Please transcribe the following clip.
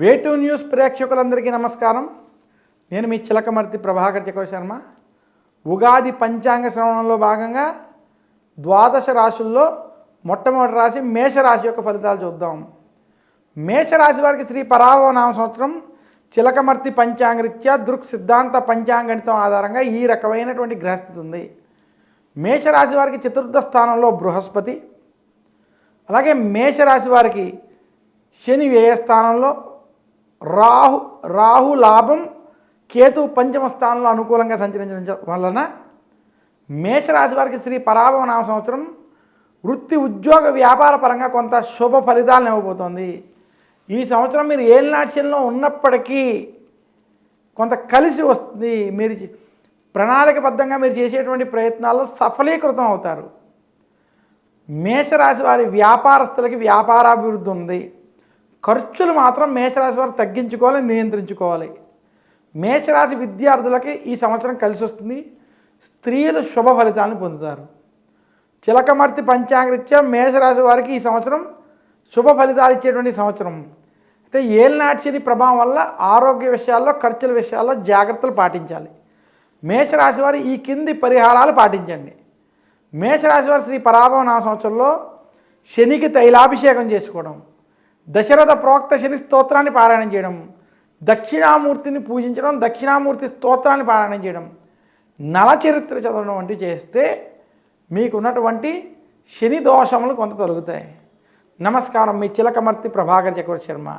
వే2 news ప్రేక్షకులందరికీ నమస్కారం. నేను మీ చిలకమర్తి ప్రభాకర్ చక్రవర్తి శర్మ. ఉగాది పంచాంగ శ్రవణంలో భాగంగా ద్వాదశ రాశుల్లో మొట్టమొదటి రాశి మేషరాశి యొక్క ఫలితాలు చూద్దాం. మేషరాశి వారికి శ్రీ పరాభవ నామ సంవత్సరం చిలకమర్తి పంచాంగరీత్యా దృక్ సిద్ధాంత పంచాంగణితం ఆధారంగా ఈ రకమైనటువంటి గ్రహస్థితి ఉంది. మేషరాశి వారికి చతుర్థ స్థానంలో బృహస్పతి, అలాగే మేషరాశి వారికి శని వ్యయ స్థానంలో, రాహు లాభం, కేతు పంచమ స్థానంలో అనుకూలంగా సంచరించడం వలన మేషరాశి వారికి శ్రీ పరాభవ నామ సంవత్సరం వృత్తి ఉద్యోగ వ్యాపార పరంగా కొంత శుభ ఫలితాలను ఇవ్వబోతోంది. ఈ సంవత్సరం మీరు ఏలినాట్యంలో ఉన్నప్పటికీ కొంత కలిసి వస్తుంది. మీరు ప్రణాళికబద్ధంగా మీరు చేసేటువంటి ప్రయత్నాల్లో సఫలీకృతం అవుతారు. మేషరాశి వారి వ్యాపారస్తులకి వ్యాపారాభివృద్ధి ఉంది. ఖర్చులు మాత్రం మేషరాశి వారు తగ్గించుకోవాలి, నియంత్రించుకోవాలి. మేషరాశి విద్యార్థులకి ఈ సంవత్సరం కలిసి వస్తుంది. స్త్రీలు శుభ ఫలితాలను పొందుతారు. చిలకమర్తి పంచాంగరీత్యా మేషరాశి వారికి ఈ సంవత్సరం శుభ ఫలితాలు ఇచ్చేటువంటి సంవత్సరం. అయితే ఏలినాటి ప్రభావం వల్ల ఆరోగ్య విషయాల్లో, ఖర్చుల విషయాల్లో జాగ్రత్తలు పాటించాలి. మేషరాశి వారు ఈ కింది పరిహారాలు పాటించండి. మేషరాశి వారు శ్రీ పరాభవ నామ సంవత్సరంలో శనికి తైలాభిషేకం చేసుకోవడం, దశరథ ప్రోక్త శని స్తోత్రాన్ని పారాయణం చేయడం, దక్షిణామూర్తిని పూజించడం, దక్షిణామూర్తి స్తోత్రాన్ని పారాయణం చేయడం, నలచరిత్ర చదవడం వంటివి చేస్తే మీకున్నటువంటి శని దోషములు కొంత తొలగుతాయి. నమస్కారం. మీ చిలకమర్తి ప్రభాకర్ చక్రవర్తి శర్మ.